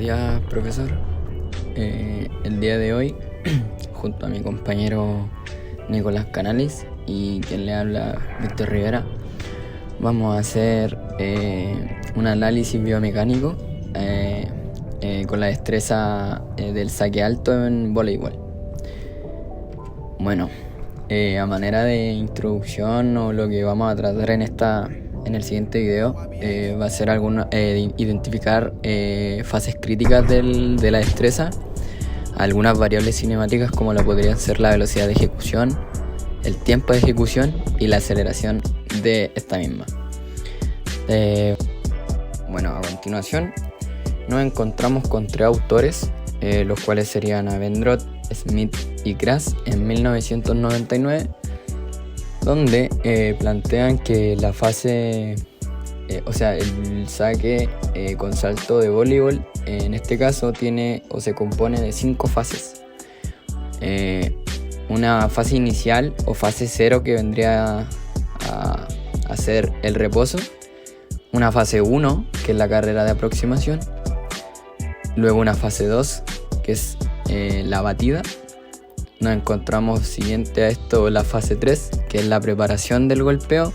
días, profesor. El día de hoy, junto a mi compañero Nicolás Canalis y quien le habla, Víctor Rivera, vamos a hacer un análisis biomecánico con la destreza del saque alto en voleibol. Bueno, a manera de introducción, o lo que vamos a tratar en el siguiente video va a ser identificar fases críticas de la destreza, algunas variables cinemáticas como lo podrían ser la velocidad de ejecución, el tiempo de ejecución y la aceleración de esta misma. Bueno, a continuación nos encontramos con tres autores, los cuales serían Abendroth, Smith y Grass en 1999, donde plantean que la fase, el saque con salto de voleibol, en este caso tiene o se compone de 5 fases. Una fase inicial o fase 0, que vendría a ser el reposo, una fase 1, que es la carrera de aproximación, luego una fase 2, que es la batida. Nos encontramos siguiente a esto la fase 3, que es la preparación del golpeo.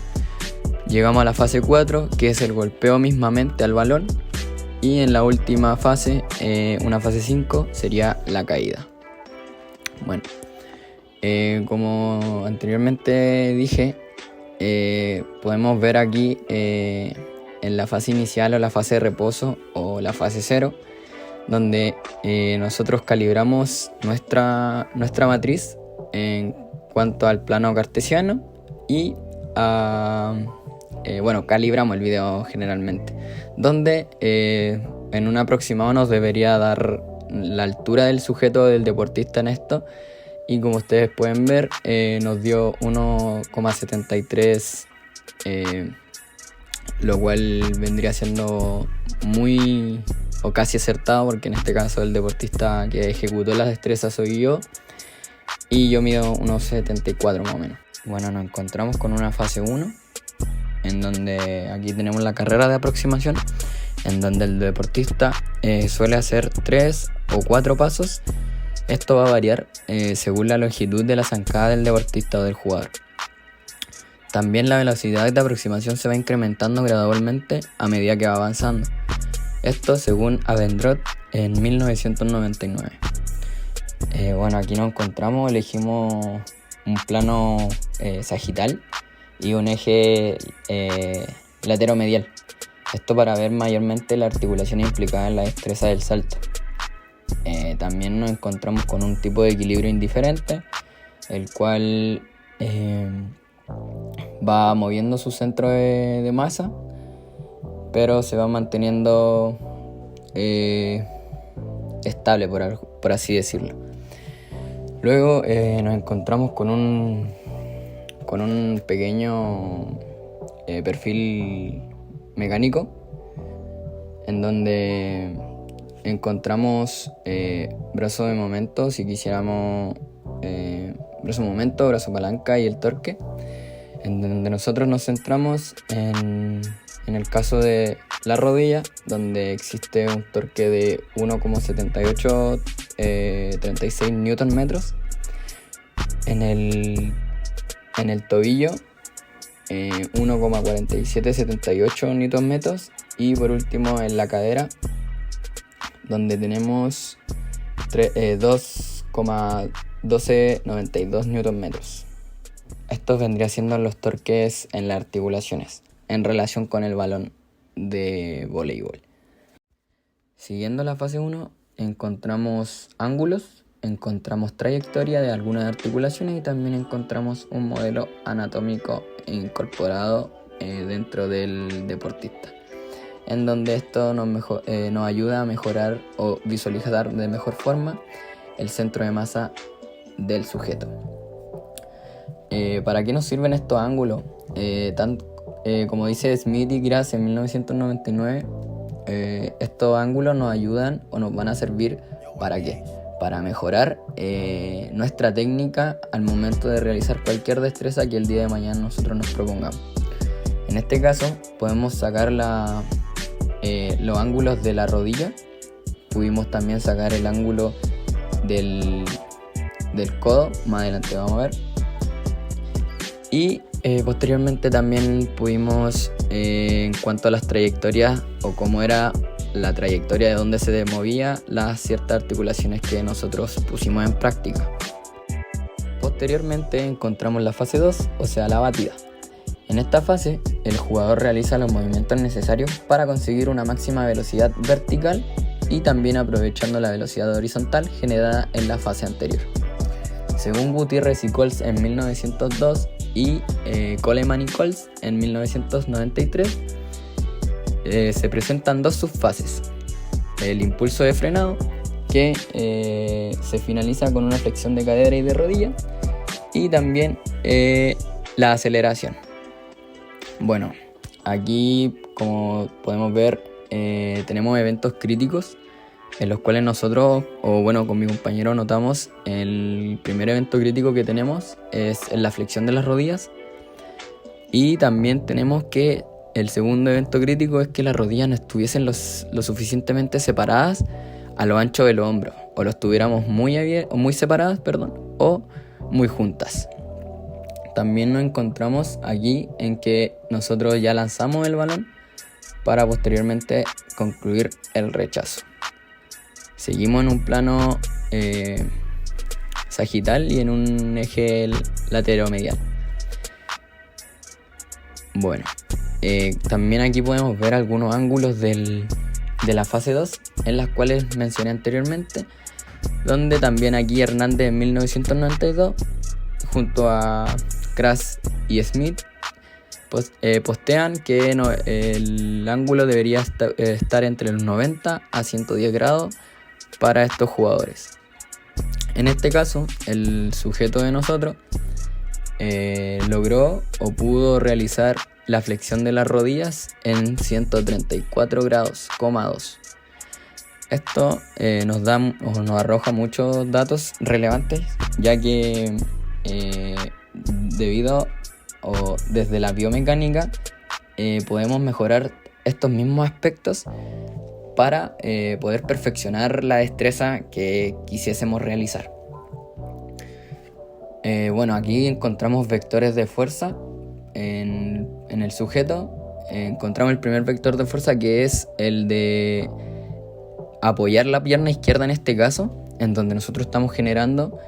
Llegamos a la fase 4, que es el golpeo mismamente al balón. Y en la última fase, una fase 5, sería la caída. Bueno, como anteriormente dije, podemos ver aquí en la fase inicial o la fase de reposo o la fase 0, donde nosotros calibramos nuestra matriz en cuanto al plano cartesiano y calibramos el video generalmente, donde en un aproximado nos debería dar la altura del sujeto del deportista en esto, y como ustedes pueden ver nos dio 1,73, lo cual vendría siendo muy o casi acertado, porque en este caso el deportista que ejecutó las destrezas soy yo, y yo mido unos 74 más o menos. Bueno, nos encontramos con una fase 1, en donde aquí tenemos la carrera de aproximación, en donde el deportista suele hacer 3 o 4 pasos. Esto va a variar según la longitud de la zancada del deportista o del jugador. También la velocidad de aproximación se va incrementando gradualmente a medida que va avanzando. Esto según Abendroth en 1999. Aquí nos encontramos, elegimos un plano sagital y un eje lateromedial. Esto para ver mayormente la articulación implicada en la destreza del salto. También nos encontramos con un tipo de equilibrio indiferente, el cual va moviendo su centro de masa, pero se va manteniendo estable, por así decirlo. Luego nos encontramos con un pequeño perfil mecánico, en donde encontramos brazo de momento, si quisiéramos brazo de momento, brazo palanca y el torque, en donde nosotros nos centramos en el caso de la rodilla, donde existe un torque de 1,7836 Nm. En el tobillo 1,4778 Nm. Y por último en la cadera, donde tenemos 2,1292 Nm. Estos vendrían siendo los torques en las articulaciones en relación con el balón de voleibol. Siguiendo la fase 1, encontramos ángulos, encontramos trayectoria de algunas articulaciones y también encontramos un modelo anatómico incorporado dentro del deportista, en donde esto nos ayuda a mejorar o visualizar de mejor forma el centro de masa del sujeto. ¿Para qué nos sirven estos ángulos? Como dice Smith y Grass en 1999, estos ángulos nos ayudan o nos van a servir ¿para qué? Para mejorar nuestra técnica al momento de realizar cualquier destreza que el día de mañana nosotros nos propongamos. En este caso podemos sacar los ángulos de la rodilla pudimos también sacar el ángulo del codo, más adelante vamos a ver. Y posteriormente también pudimos, en cuanto a las trayectorias o cómo era la trayectoria de donde se movía las ciertas articulaciones que nosotros pusimos en práctica. Posteriormente encontramos la fase 2, o sea la batida. En esta fase el jugador realiza los movimientos necesarios para conseguir una máxima velocidad vertical y también aprovechando la velocidad horizontal generada en la fase anterior. Según Gutiérrez y Coles en 1902 y Coleman y Coles en 1993, se presentan dos subfases: el impulso de frenado, que se finaliza con una flexión de cadera y de rodilla, y también la aceleración. Bueno, aquí, como podemos ver, tenemos eventos críticos en los cuales nosotros, o bueno, con mi compañero notamos el primer evento crítico que tenemos es en la flexión de las rodillas, y también tenemos que el segundo evento crítico es que las rodillas no estuviesen lo suficientemente separadas a lo ancho de los hombros, o lo estuviéramos muy separadas, o muy juntas. También nos encontramos aquí en que nosotros ya lanzamos el balón para posteriormente concluir el rechazo. Seguimos en un plano sagital y en un eje lateromedial. Bueno, también aquí podemos ver algunos ángulos de la fase 2 en las cuales mencioné anteriormente, donde también aquí Hernández en 1992 junto a Kras y Smith postean que el ángulo debería estar entre los 90 a 110 grados para estos jugadores. En este caso, el sujeto de nosotros logró o pudo realizar la flexión de las rodillas en 134 grados, 2. Esto nos arroja muchos datos relevantes, ya que desde la biomecánica podemos mejorar estos mismos aspectos para poder perfeccionar la destreza que quisiésemos realizar. Bueno, aquí encontramos vectores de fuerza en el sujeto. Encontramos el primer vector de fuerza, que es el de apoyar la pierna izquierda en este caso, en donde nosotros estamos generando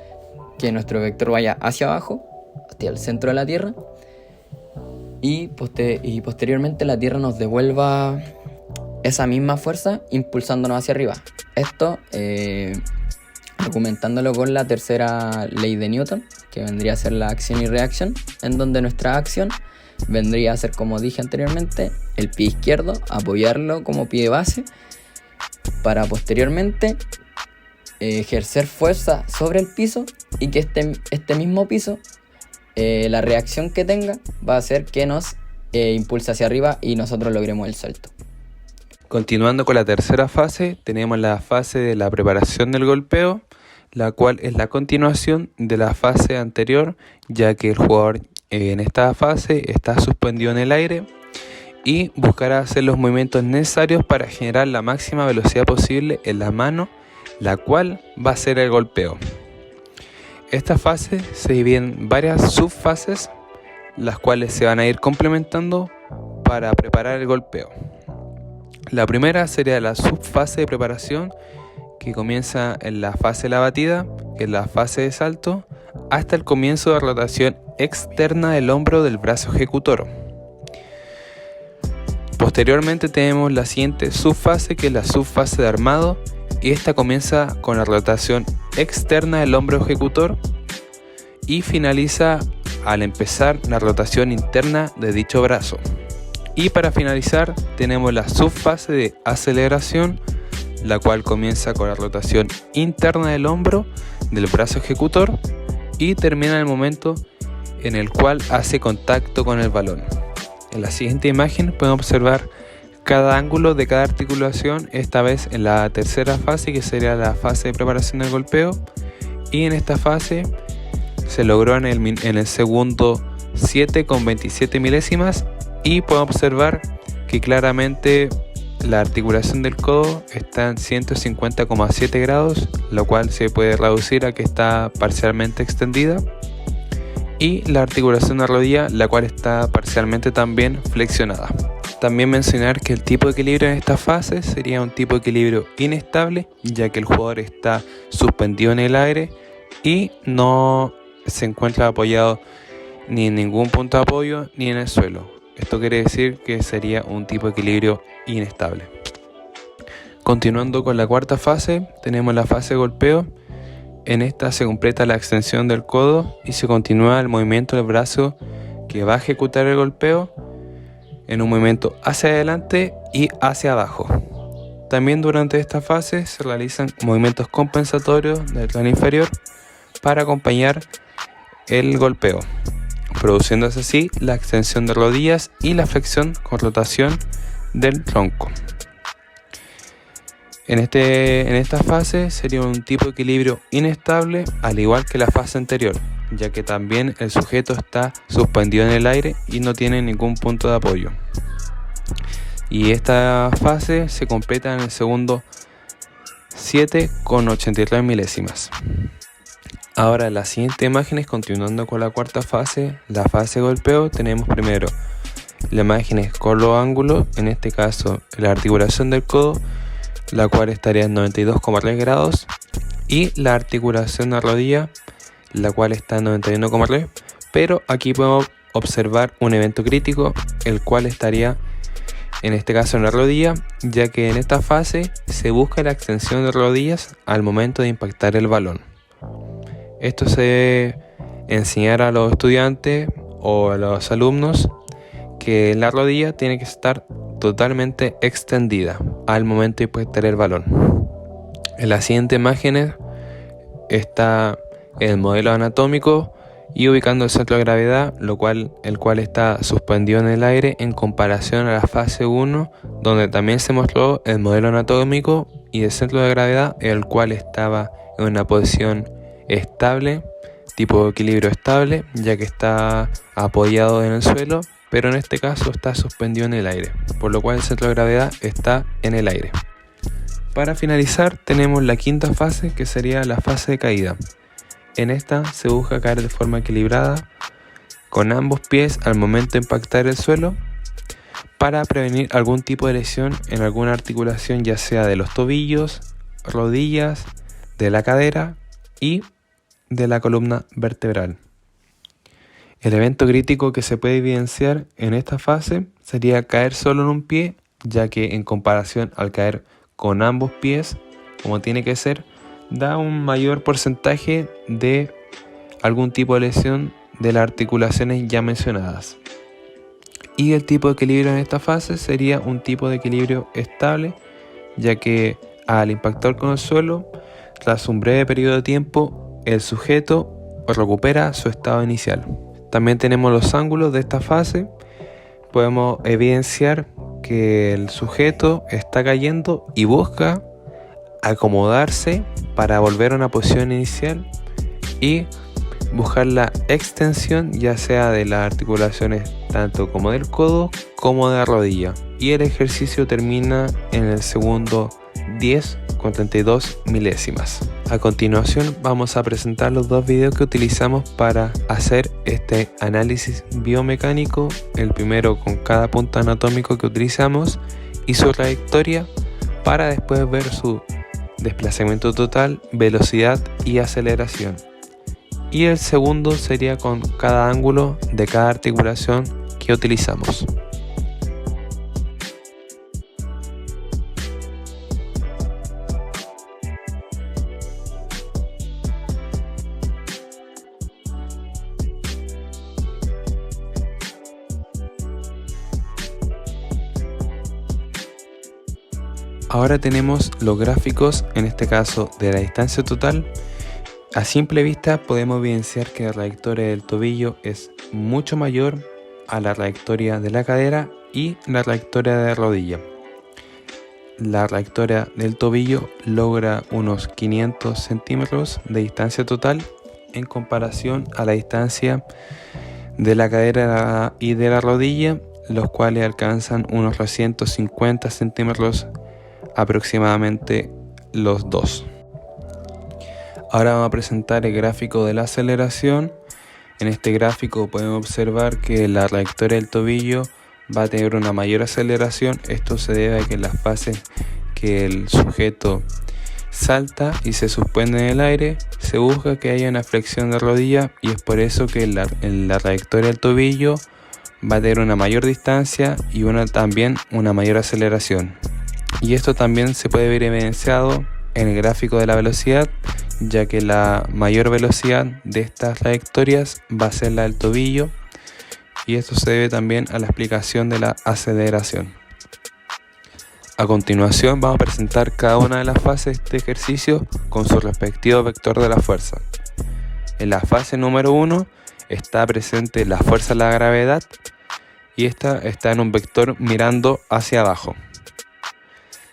que nuestro vector vaya hacia abajo, hacia el centro de la tierra, y posteriormente la tierra nos devuelva esa misma fuerza impulsándonos hacia arriba. Esto argumentándolo con la tercera ley de Newton, que vendría a ser la acción y reacción, en donde nuestra acción vendría a ser, como dije anteriormente, el pie izquierdo, apoyarlo como pie base para posteriormente ejercer fuerza sobre el piso, y que este mismo piso, la reacción que tenga va a hacer que nos impulse hacia arriba y nosotros logremos el salto. Continuando con la tercera fase, tenemos la fase de la preparación del golpeo, la cual es la continuación de la fase anterior, ya que el jugador en esta fase está suspendido en el aire y buscará hacer los movimientos necesarios para generar la máxima velocidad posible en la mano, la cual va a ser el golpeo. Esta fase se divide en varias subfases, las cuales se van a ir complementando para preparar el golpeo. La primera sería la subfase de preparación, que comienza en la fase de la batida, que es la fase de salto, hasta el comienzo de rotación externa del hombro del brazo ejecutor. Posteriormente tenemos la siguiente subfase, que es la subfase de armado, y esta comienza con la rotación externa del hombro ejecutor y finaliza al empezar la rotación interna de dicho brazo. Y para finalizar tenemos la subfase de aceleración, la cual comienza con la rotación interna del hombro del brazo ejecutor y termina en el momento en el cual hace contacto con el balón. En la siguiente imagen podemos observar cada ángulo de cada articulación, esta vez en la tercera fase, que sería la fase de preparación del golpeo, y en esta fase se logró en el segundo 7 con 27 milésimas, y podemos observar que claramente la articulación del codo está en 150,7 grados, lo cual se puede reducir a que está parcialmente extendida. Y la articulación de rodilla, la cual está parcialmente también flexionada. También mencionar que el tipo de equilibrio en esta fase sería un tipo de equilibrio inestable, ya que el jugador está suspendido en el aire y no se encuentra apoyado ni en ningún punto de apoyo ni en el suelo. Esto quiere decir que sería un tipo de equilibrio inestable. Continuando con la cuarta fase, tenemos la fase de golpeo. En esta se completa la extensión del codo y se continúa el movimiento del brazo que va a ejecutar el golpeo en un movimiento hacia adelante y hacia abajo. También durante esta fase se realizan movimientos compensatorios del plano inferior para acompañar el golpeo, produciéndose así la extensión de rodillas y la flexión con rotación del tronco. En esta fase sería un tipo de equilibrio inestable, al igual que la fase anterior, ya que también el sujeto está suspendido en el aire y no tiene ningún punto de apoyo. Y esta fase se completa en el segundo 7 con 83 milésimas. Ahora en las siguientes imágenes, continuando con la cuarta fase, la fase de golpeo, tenemos primero la imagen con los ángulos, en este caso la articulación del codo, la cual estaría en 92,3 grados, y la articulación de la rodilla, la cual está en 91,3, pero aquí podemos observar un evento crítico, el cual estaría en este caso en la rodilla, ya que en esta fase se busca la extensión de rodillas al momento de impactar el balón. Esto se debe enseñar a los estudiantes o a los alumnos que la rodilla tiene que estar totalmente extendida al momento de impactar el balón. En las siguientes imágenes está el modelo anatómico y ubicando el centro de gravedad, el cual está suspendido en el aire en comparación a la fase 1, donde también se mostró el modelo anatómico y el centro de gravedad, el cual estaba en una posición estable, tipo de equilibrio estable, ya que está apoyado en el suelo, pero en este caso está suspendido en el aire, por lo cual el centro de gravedad está en el aire. Para finalizar tenemos la quinta fase, que sería la fase de caída. En esta se busca caer de forma equilibrada con ambos pies al momento de impactar el suelo para prevenir algún tipo de lesión en alguna articulación, ya sea de los tobillos, rodillas, de la cadera y de la columna vertebral. El evento crítico que se puede evidenciar en esta fase sería caer solo en un pie, ya que en comparación al caer con ambos pies, como tiene que ser, da un mayor porcentaje de algún tipo de lesión de las articulaciones ya mencionadas. Y el tipo de equilibrio en esta fase sería un tipo de equilibrio estable, ya que al impactar con el suelo, tras un breve periodo de tiempo, el sujeto recupera su estado inicial. También tenemos los ángulos de esta fase. Podemos evidenciar que el sujeto está cayendo y busca acomodarse para volver a una posición inicial y buscar la extensión, ya sea de las articulaciones tanto como del codo como de la rodilla. Y el ejercicio termina en el segundo 10 con 32 milésimas. A continuación vamos a presentar los dos videos que utilizamos para hacer este análisis biomecánico, el primero con cada punto anatómico que utilizamos y su trayectoria, para después ver su desplazamiento total, velocidad y aceleración. Y el segundo sería con cada ángulo de cada articulación que utilizamos. Ahora tenemos los gráficos, en este caso de la distancia total. A simple vista podemos evidenciar que la trayectoria del tobillo es mucho mayor a la trayectoria de la cadera y la trayectoria de la rodilla. La trayectoria del tobillo logra unos 500 centímetros de distancia total en comparación a la distancia de la cadera y de la rodilla, los cuales alcanzan unos 350 centímetros aproximadamente los dos. Ahora vamos a presentar el gráfico de la aceleración. En este gráfico podemos observar que la trayectoria del tobillo va a tener una mayor aceleración. Esto se debe a que en las fases que el sujeto salta y se suspende en el aire, se busca que haya una flexión de rodilla, y es por eso que en la trayectoria del tobillo va a tener una mayor distancia y también una mayor aceleración. Y esto también se puede ver evidenciado en el gráfico de la velocidad, ya que la mayor velocidad de estas trayectorias va a ser la del tobillo, y esto se debe también a la explicación de la aceleración. A continuación vamos a presentar cada una de las fases de este ejercicio con su respectivo vector de la fuerza. En la fase número 1 está presente la fuerza de la gravedad, y esta está en un vector mirando hacia abajo.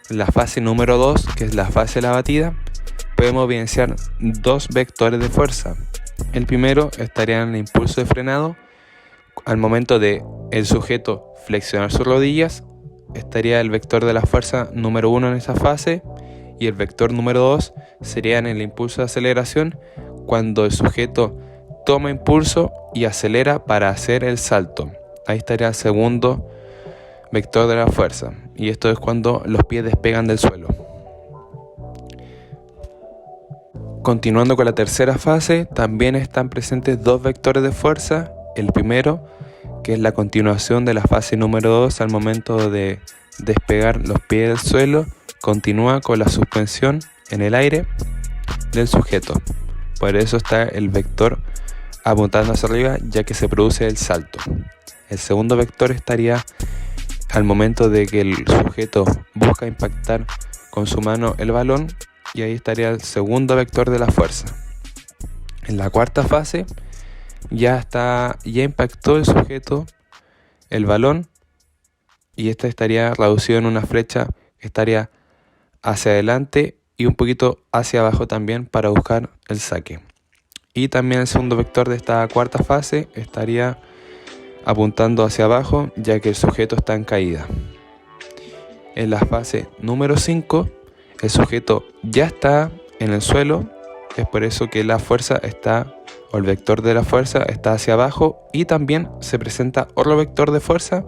En la fase número 2, que es la fase de la batida, podemos evidenciar dos vectores de fuerza. El primero estaría en el impulso de frenado. Al momento de el sujeto flexionar sus rodillas, estaría el vector de la fuerza número 1 en esa fase, y el vector número 2 sería en el impulso de aceleración, cuando el sujeto toma impulso y acelera para hacer el salto. Ahí estaría el segundo vector de la fuerza, y esto es cuando los pies despegan del suelo. Continuando con la tercera fase, también están presentes dos vectores de fuerza. El primero, que es la continuación de la fase número 2 al momento de despegar los pies del suelo, continúa con la suspensión en el aire del sujeto. Por eso está el vector apuntando hacia arriba, ya que se produce el salto. El segundo vector estaría al momento de que el sujeto busca impactar con su mano el balón, y ahí estaría el segundo vector de la fuerza. En la cuarta fase ya impactó el sujeto el balón, y este estaría reducido en una flecha que estaría hacia adelante y un poquito hacia abajo también para buscar el saque. Y también el segundo vector de esta cuarta fase estaría apuntando hacia abajo, ya que el sujeto está en caída. En la fase número 5, el sujeto ya está en el suelo, es por eso que la fuerza o el vector de la fuerza está hacia abajo, y también se presenta otro vector de fuerza,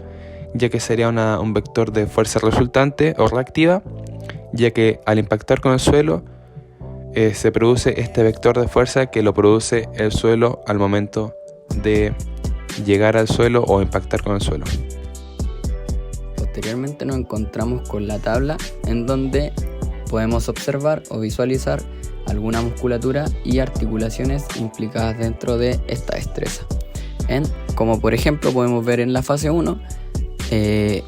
ya que sería un vector de fuerza resultante o reactiva, ya que al impactar con el suelo se produce este vector de fuerza que lo produce el suelo al momento de llegar al suelo o impactar con el suelo. Posteriormente nos encontramos con la tabla, en donde podemos observar o visualizar alguna musculatura y articulaciones implicadas dentro de esta destreza. Como por ejemplo podemos ver en la fase 1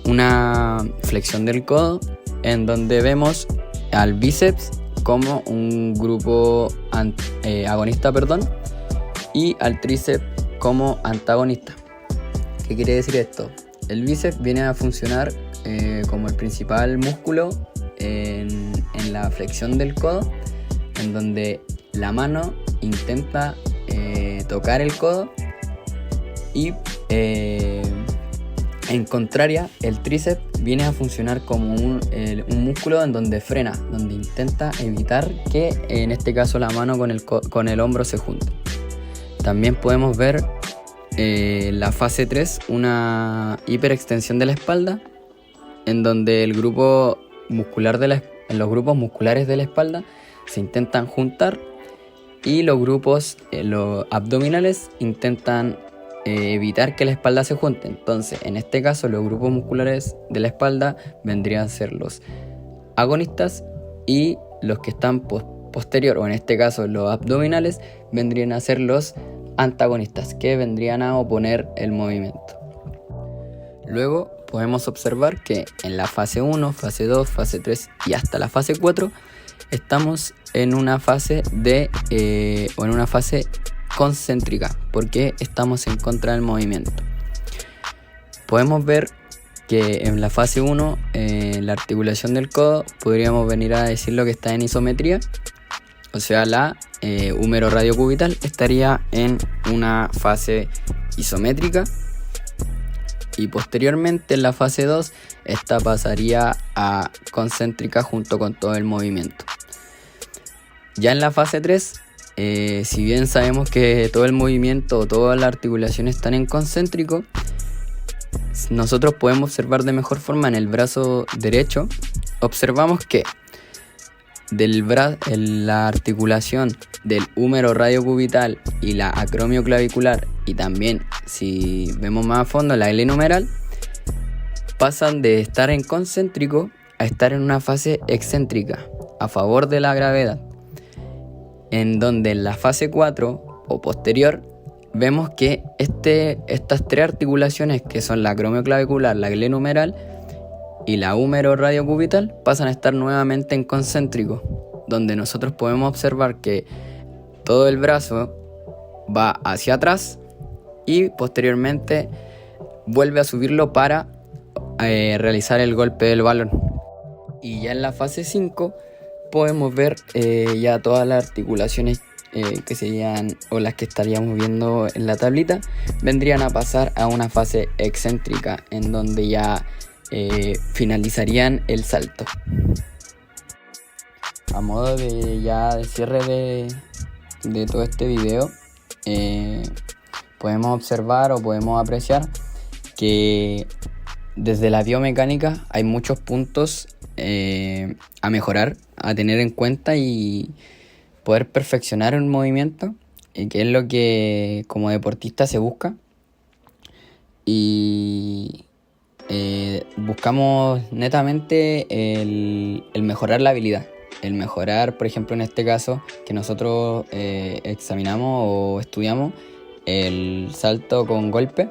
una flexión del codo, en donde vemos al bíceps como un grupo agonista, y al tríceps como antagonista. ¿Qué quiere decir esto? El bíceps viene a funcionar como el principal músculo en la flexión del codo, en donde la mano intenta tocar el codo, y en contraria, el tríceps viene a funcionar como un músculo en donde frena, donde intenta evitar que en este caso la mano con el hombro se junte. También podemos ver la fase 3, una hiperextensión de la espalda, en donde en los grupos musculares de la espalda se intentan juntar, y los grupos los abdominales intentan evitar que la espalda se junte. Entonces, en este caso, los grupos musculares de la espalda vendrían a ser los agonistas, y los que están posterior, o en este caso los abdominales, vendrían a ser los antagonistas, que vendrían a oponer el movimiento. Luego podemos observar que en la fase 1, fase 2, fase 3 y hasta la fase 4 estamos en una fase concéntrica, porque estamos en contra del movimiento. Podemos ver que en la fase 1 la articulación del codo podríamos venir a decirlo que está en isometría, o sea, la húmero radiocubital estaría en una fase isométrica, y posteriormente en la fase 2 esta pasaría a concéntrica junto con todo el movimiento. Ya en la fase 3, si bien sabemos que todo el movimiento o todas las articulaciones están en concéntrico, nosotros podemos observar de mejor forma en el brazo derecho. Observamos que en la articulación del húmero radiocubital y la acromioclavicular, y también si vemos más a fondo la glenohumeral, pasan de estar en concéntrico a estar en una fase excéntrica a favor de la gravedad, en donde en la fase 4 o posterior vemos que estas tres articulaciones, que son la acromioclavicular, la glenohumeral y la húmero radiocubital, pasan a estar nuevamente en concéntrico, donde nosotros podemos observar que todo el brazo va hacia atrás y posteriormente vuelve a subirlo para realizar el golpe del balón. Y ya en la fase 5 podemos ver ya todas las articulaciones que serían, o las que estaríamos viendo en la tablita, vendrían a pasar a una fase excéntrica, en donde ya finalizarían el salto. A modo de cierre de todo este video, podemos observar o podemos apreciar que desde la biomecánica hay muchos puntos a mejorar, a tener en cuenta y poder perfeccionar un movimiento, que es lo que como deportista se busca. Y buscamos netamente el mejorar la habilidad, el mejorar, por ejemplo, en este caso que nosotros examinamos o estudiamos el salto con golpe.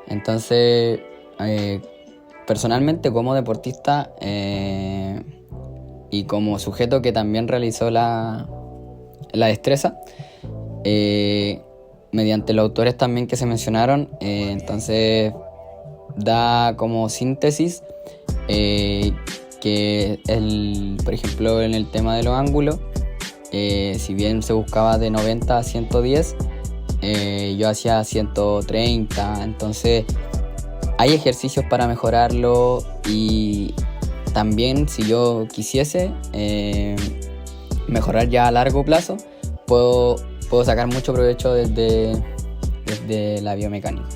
Entonces, personalmente como deportista y como sujeto que también realizó la destreza, mediante los autores también que se mencionaron, entonces da como síntesis que por ejemplo en el tema de los ángulos, si bien se buscaba de 90 a 110, yo hacía 130, entonces hay ejercicios para mejorarlo. Y también, si yo quisiese mejorar ya a largo plazo, puedo sacar mucho provecho desde la biomecánica.